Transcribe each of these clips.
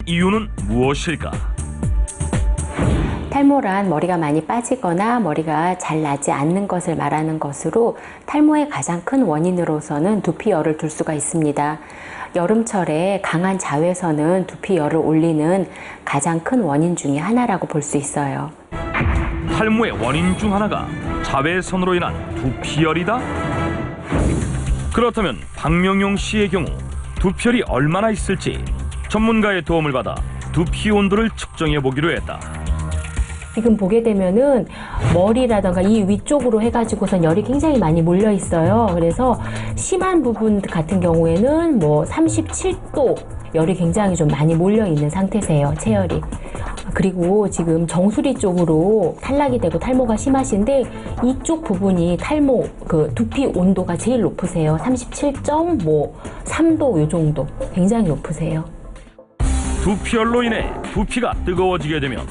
이유는 무엇일까? 탈모란 머리가 많이 빠지거나 머리가 잘 나지 않는 것을 말하는 것으로 탈모의 가장 큰 원인으로서는 두피열을 둘 수가 있습니다. 여름철에 강한 자외선은 두피열을 올리는 가장 큰 원인 중에 하나라고 볼 수 있어요. 탈모의 원인 중 하나가 자외선으로 인한 두피열이다? 그렇다면 박명용 씨의 경우 두피열이 얼마나 있을지 전문가의 도움을 받아 두피 온도를 측정해 보기로 했다. 지금 보게 되면은 머리라던가 이 위쪽으로 해가지고선 열이 굉장히 많이 몰려 있어요. 그래서 심한 부분 같은 경우에는 뭐 37도 열이 굉장히 좀 많이 몰려 있는 상태세요, 체열이. 그리고 지금 정수리 쪽으로 탈락이 되고 탈모가 심하신데 이쪽 부분이 탈모 두피 온도가 제일 높으세요. 37.3도 요 정도 굉장히 높으세요. 두피열로 인해 두피가 뜨거워지게 되면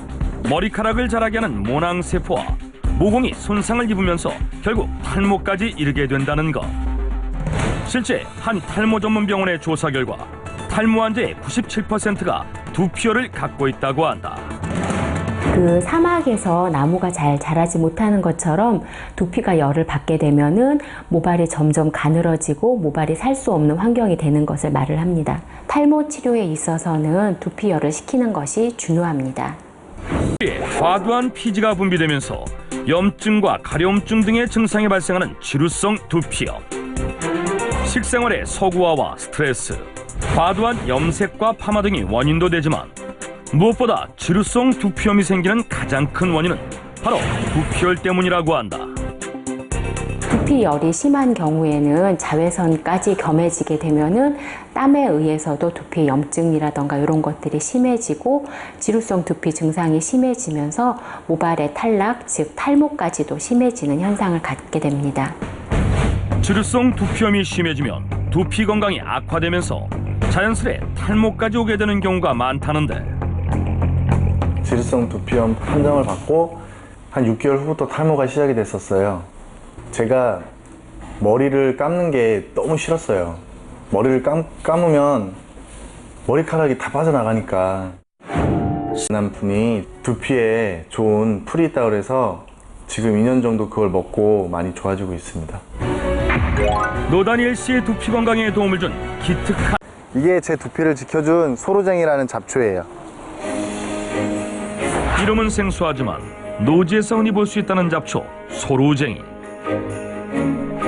머리카락을 자라게 하는 모낭세포와 모공이 손상을 입으면서 결국 탈모까지 이르게 된다는 것. 실제 한 탈모 전문 병원의 조사 결과 탈모 환자의 97%가 두피열을 갖고 있다고 한다. 그 사막에서 나무가 잘 자라지 못하는 것처럼 두피가 열을 받게 되면은 모발이 점점 가늘어지고 모발이 살 수 없는 환경이 되는 것을 말을 합니다. 탈모 치료에 있어서는 두피열을 식히는 것이 중요합니다. 과도한 피지가 분비되면서 염증과 가려움증 등의 증상이 발생하는 지루성 두피염. 식생활의 서구화와 스트레스, 과도한 염색과 파마 등이 원인도 되지만 무엇보다 지루성 두피염이 생기는 가장 큰 원인은 바로 두피열 때문이라고 한다. 두피열이 심한 경우에는 자외선까지 겸해지게 되면은 땀에 의해서도 두피 염증이라던가 이런 것들이 심해지고 지루성 두피 증상이 심해지면서 모발의 탈락, 즉 탈모까지도 심해지는 현상을 갖게 됩니다. 지루성 두피염이 심해지면 두피 건강이 악화되면서 자연스레 탈모까지 오게 되는 경우가 많다는데, 지루성 두피염 판정을 받고 한 6개월 후부터 탈모가 시작이 됐었어요. 제가 머리를 감는 게 너무 싫었어요. 머리를 감으면 머리카락이 다 빠져나가니까. 친한 분이 두피에 좋은 풀이 있다고 해서 지금 2년 정도 그걸 먹고 많이 좋아지고 있습니다. 노다니엘 씨의 두피 건강에 도움을 준 기특한, 이게 제 두피를 지켜준 소로쟁이라는 잡초예요. 이름은 생소하지만 노지에서 흔히 볼 수 있다는 잡초 소로쟁이.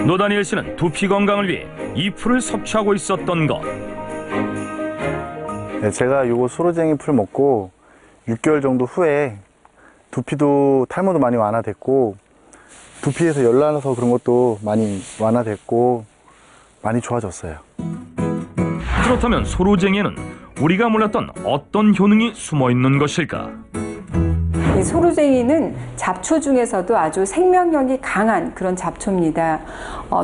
노다니엘 씨는 두피 건강을 위해 이 풀을 섭취하고 있었던 것. 네, 제가 요거 소로쟁이 풀 먹고 6개월 정도 후에 두피도 탈모도 많이 완화됐고 두피에서 열 나서 그런 것도 많이 완화됐고 많이 좋아졌어요. 그렇다면 소로쟁이에는 우리가 몰랐던 어떤 효능이 숨어 있는 것일까? 이 소루쟁이는 잡초 중에서도 아주 생명력이 강한 그런 잡초입니다.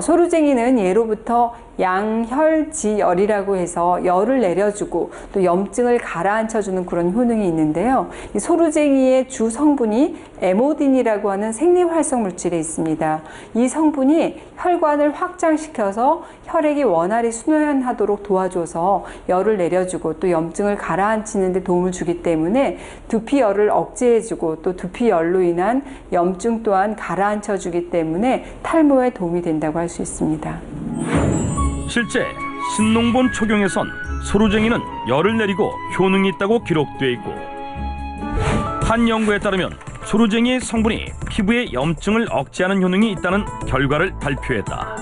소루쟁이는 예로부터 양혈지열이라고 해서 열을 내려주고 또 염증을 가라앉혀주는 그런 효능이 있는데요. 이 소루쟁이의 주 성분이 에모딘이라고 하는 생리활성 물질에 있습니다. 이 성분이 혈관을 확장시켜서 혈액이 원활히 순환하도록 도와줘서 열을 내려주고 또 염증을 가라앉히는 데 도움을 주기 때문에 두피열을 억제해주고 또 두피열로 인한 염증 또한 가라앉혀주기 때문에 탈모에 도움이 된다고 할 수 있습니다. 실제 신농본 초경에선 소로쟁이는 열을 내리고 효능이 있다고 기록돼 있고, 한 연구에 따르면 소로쟁이의 성분이 피부의 염증을 억제하는 효능이 있다는 결과를 발표했다.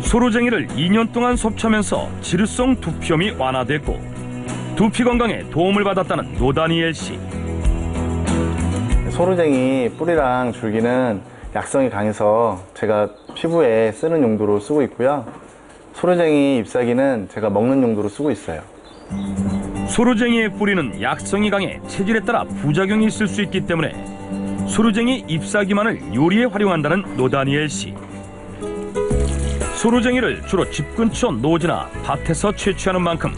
소로쟁이를 2년 동안 섭취하면서 지루성 두피염이 완화됐고 두피 건강에 도움을 받았다는 노다니엘 씨. 소로쟁이 뿌리랑 줄기는 약성이 강해서 제가 피부에 쓰는 용도로 쓰고 있고요. 소로쟁이 잎사귀는 제가 먹는 용도로 쓰고 있어요. 소로쟁이의 뿌리는 약성이 강해 체질에 따라 부작용이 있을 수 있기 때문에 소로쟁이 잎사귀만을 요리에 활용한다는 노다니엘 씨. 소로쟁이를 주로 집 근처 노지나 밭에서 채취하는 만큼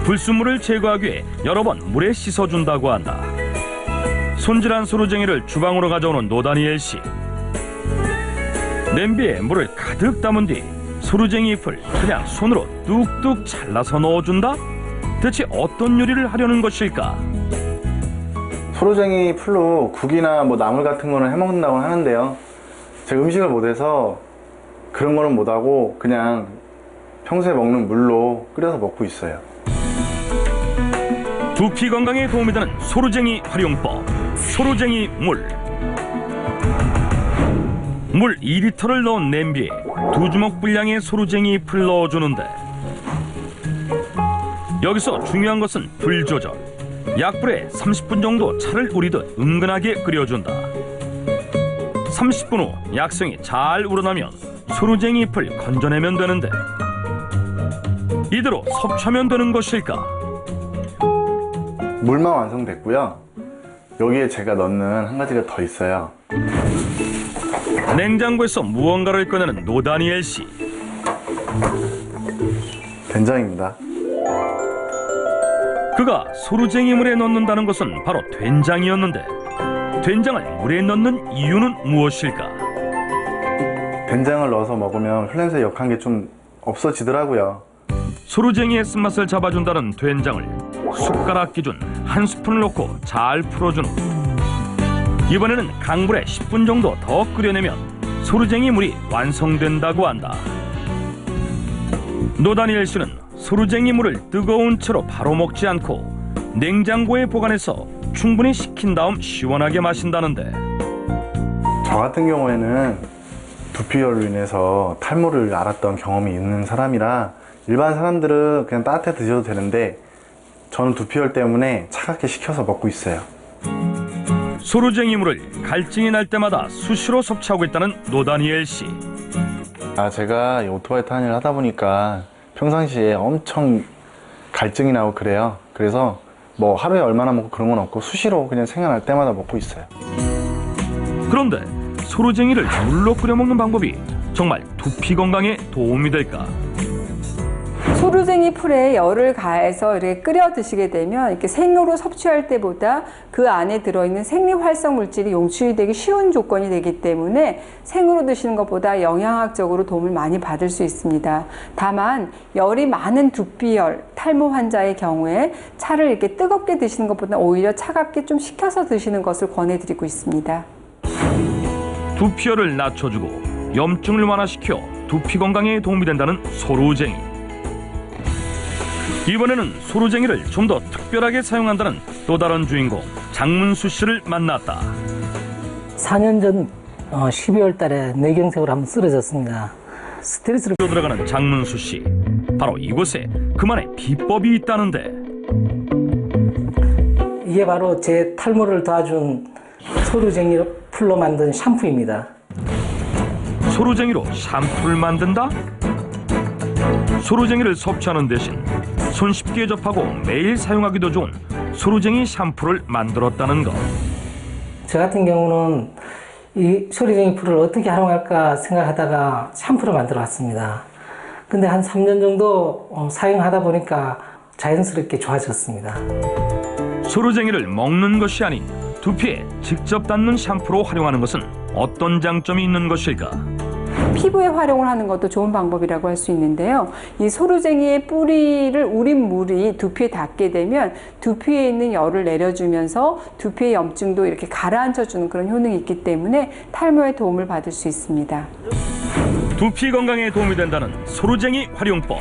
불순물을 제거하기 위해 여러 번 물에 씻어준다고 한다. 손질한 소로쟁이를 주방으로 가져오는 노다니엘 씨. 냄비에 물을 가득 담은 뒤 소로쟁이 잎을 그냥 손으로 뚝뚝 잘라서 넣어준다? 대체 어떤 요리를 하려는 것일까? 소로쟁이 풀로 국이나 뭐 나물 같은 거는 해먹는다고 하는데요. 제가 음식을 못해서 그런 거는 못하고 그냥 평소에 먹는 물로 끓여서 먹고 있어요. 두피 건강에 도움이 되는 소로쟁이 활용법. 소로쟁이 물. 물 2리터를 넣은 냄비에 2주먹 분량의 소로쟁이 풀 넣어주는데, 여기서 중요한 것은 불 조절. 약불에 30분 정도 차를 우리듯 은근하게 끓여준다. 30분 후 약성이 잘 우러나면 소로쟁이 풀 건져내면 되는데, 이대로 섭취하면 되는 것일까? 물만 완성됐고요. 여기에 제가 넣는 한 가지가 더 있어요. 냉장고에서 무언가를 꺼내는 노다니엘 씨. 된장입니다. 그가 소로쟁이 물에 넣는다는 것은 바로 된장이었는데, 된장을 물에 넣는 이유는 무엇일까? 된장을 넣어서 먹으면 흙냄새 역한 게 좀 없어지더라고요. 소로쟁이의 쓴맛을 잡아준다는 된장을 숟가락 기준 1스푼을 넣고 잘 풀어준 후, 이번에는 강불에 10분 정도 더 끓여내면 소로쟁이 물이 완성된다고 한다. 노다니엘 씨는 소로쟁이 물을 뜨거운 채로 바로 먹지 않고 냉장고에 보관해서 충분히 식힌 다음 시원하게 마신다는데, 저 같은 경우에는 두피열로 인해서 탈모를 앓았던 경험이 있는 사람이라 일반 사람들은 그냥 따뜻해 드셔도 되는데 저는 두피열 때문에 차갑게 식혀서 먹고 있어요. 소로쟁이 물을 갈증이 날 때마다 수시로 섭취하고 있다는 노다니엘 씨. 제가 이 오토바이 타는 일을 하다 보니까 평상시에 엄청 갈증이 나고 그래요. 그래서 뭐 하루에 얼마나 먹고 그런 건 없고 수시로 그냥 생각날 때마다 먹고 있어요. 그런데 소로쟁이를 물로 끓여 먹는 방법이 정말 두피 건강에 도움이 될까? 소로쟁이 풀에 열을 가해서 이렇게 끓여 드시게 되면 이렇게 생으로 섭취할 때보다 그 안에 들어있는 생리활성 물질이 용출이 되기 쉬운 조건이 되기 때문에 생으로 드시는 것보다 영양학적으로 도움을 많이 받을 수 있습니다. 다만 열이 많은 두피열, 탈모 환자의 경우에 차를 이렇게 뜨겁게 드시는 것보다 오히려 차갑게 좀 식혀서 드시는 것을 권해드리고 있습니다. 두피열을 낮춰주고 염증을 완화시켜 두피 건강에 도움이 된다는 소로쟁이. 이번에는 소로쟁이를 좀 더 특별하게 사용한다는 또 다른 주인공 장문수 씨를 만났다. 4년 전 12월 달에 뇌경색으로 한번 쓰러졌습니다. 스트레스를 들어가는 장문수 씨. 바로 이곳에 그만의 비법이 있다는데, 이게 바로 제 탈모를 도와준 소로쟁이 풀로 만든 샴푸입니다. 소로쟁이로 샴푸를 만든다? 소로쟁이를 섭취하는 대신 손쉽게 접하고 매일 사용하기도 좋은 소로쟁이 샴푸를 만들었다는 것. 저 같은 경우는 이 소로쟁이 풀을 어떻게 활용할까 생각하다가 샴푸를 만들어 왔습니다. 근데 한 3년 정도 사용하다 보니까 자연스럽게 좋아졌습니다. 소로쟁이를 먹는 것이 아닌 두피에 직접 닿는 샴푸로 활용하는 것은 어떤 장점이 있는 것일까? 피부에 활용을 하는 것도 좋은 방법이라고 할 수 있는데요. 이 소로쟁이의 뿌리를 우린 물이 두피에 닿게 되면 두피에 있는 열을 내려주면서 두피의 염증도 이렇게 가라앉혀주는 그런 효능이 있기 때문에 탈모에 도움을 받을 수 있습니다. 두피 건강에 도움이 된다는 소로쟁이 활용법,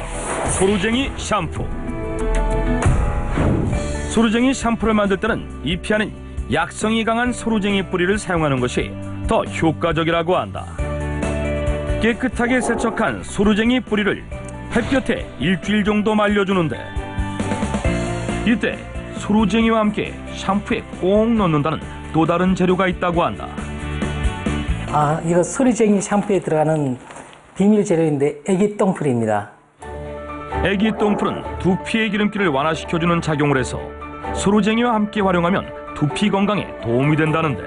소로쟁이 샴푸. 소로쟁이 샴푸를 만들 때는 잎이 아닌 약성이 강한 소로쟁이 뿌리를 사용하는 것이 더 효과적이라고 한다. 깨끗하게 세척한 소로쟁이 뿌리를 햇볕에 일주일 정도 말려주는데, 이때 소로쟁이와 함께 샴푸에 꼭 넣는다는 또 다른 재료가 있다고 한다. 이거 소로쟁이 샴푸에 들어가는 비밀 재료인데 애기 똥풀입니다. 애기 똥풀은 두피의 기름기를 완화시켜주는 작용을 해서 소로쟁이와 함께 활용하면 두피 건강에 도움이 된다는데,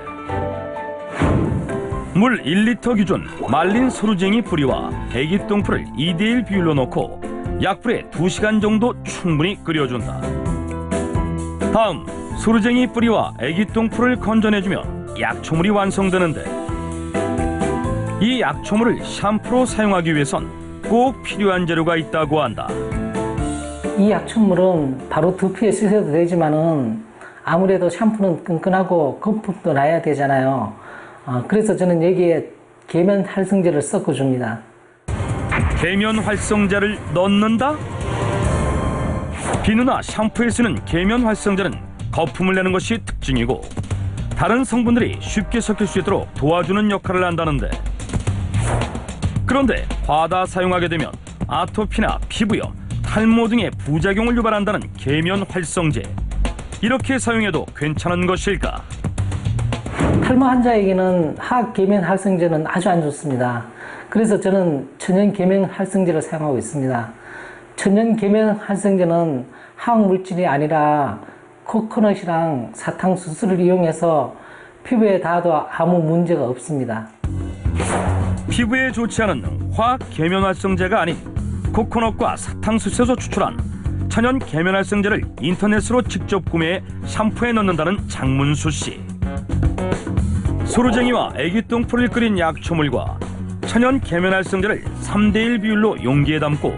물 1리터 기준 말린 소로쟁이 뿌리와 애기 똥풀을 2대1 비율로 넣고 약불에 2시간 정도 충분히 끓여준다. 다음 소로쟁이 뿌리와 애기 똥풀을 건져내주면 약초물이 완성되는데, 이 약초물을 샴푸로 사용하기 위해선 꼭 필요한 재료가 있다고 한다. 이 약초물은 바로 두피에 쓰셔도 되지만은 아무래도 샴푸는 끈끈하고 거품도 나야 되잖아요. 그래서 저는 여기에 계면 활성제를 섞어줍니다. 계면 활성제를 넣는다? 비누나 샴푸에 쓰는 계면 활성제는 거품을 내는 것이 특징이고 다른 성분들이 쉽게 섞일 수 있도록 도와주는 역할을 한다는데, 그런데 과다 사용하게 되면 아토피나 피부염, 탈모 등의 부작용을 유발한다는 계면 활성제, 이렇게 사용해도 괜찮은 것일까? 탈모 환자에게는 화학 계면 활성제는 아주 안 좋습니다. 그래서 저는 천연 계면 활성제를 사용하고 있습니다. 천연 계면 활성제는 화학 물질이 아니라 코코넛이랑 사탕수수를 이용해서 피부에 닿아도 아무 문제가 없습니다. 피부에 좋지 않은 화학 계면 활성제가 아닌 코코넛과 사탕수수에서 추출한 천연 계면 활성제를 인터넷으로 직접 구매해 샴푸에 넣는다는 장문수 씨. 소루쟁이와 애기똥풀을 끓인 약초물과 천연 계면 활성제를 3:1 비율로 용기에 담고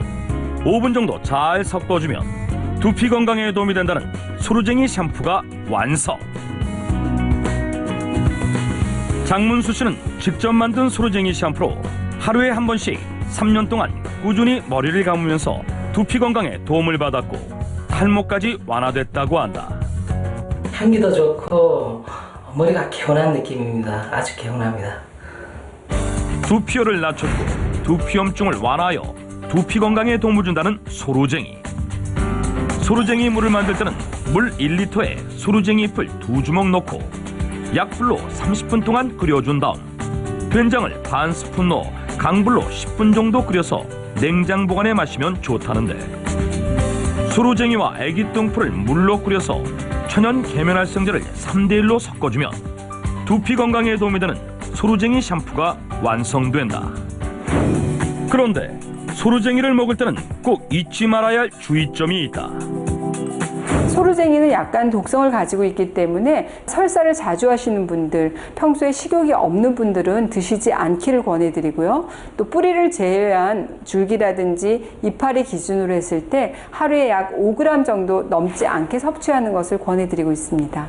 5분 정도 잘 섞어주면 두피 건강에 도움이 된다는 소루쟁이 샴푸가 완성. 장문수 씨는 직접 만든 소루쟁이 샴푸로 하루에 한 번씩 3년 동안 꾸준히 머리를 감으면서 두피 건강에 도움을 받았고 탈모까지 완화됐다고 한다. 향기도 좋고 머리가 개운한 느낌입니다. 아주 개운합니다. 두피열을 낮췄고 두피염증을 완화하여 두피 건강에 도움을 준다는 소루쟁이. 소루쟁이 물을 만들 때는 물 1리터에 소루쟁이 잎을 2주먹 넣고 약불로 30분 동안 끓여준 다음 된장을 반 스푼 넣어 강불로 10분 정도 끓여서 냉장 보관해 마시면 좋다는데, 소루쟁이와 애기똥풀을 물로 끓여서 천연 계면 활성제를 3:1로 섞어주면 두피 건강에 도움이 되는 소루쟁이 샴푸가 완성된다. 그런데 소루쟁이를 먹을 때는 꼭 잊지 말아야 할 주의점이 있다. 소루쟁이는 약간 독성을 가지고 있기 때문에 설사를 자주 하시는 분들, 평소에 식욕이 없는 분들은 드시지 않기를 권해드리고요. 또 뿌리를 제외한 줄기라든지 이파리 기준으로 했을 때 하루에 약 5g 정도 넘지 않게 섭취하는 것을 권해드리고 있습니다.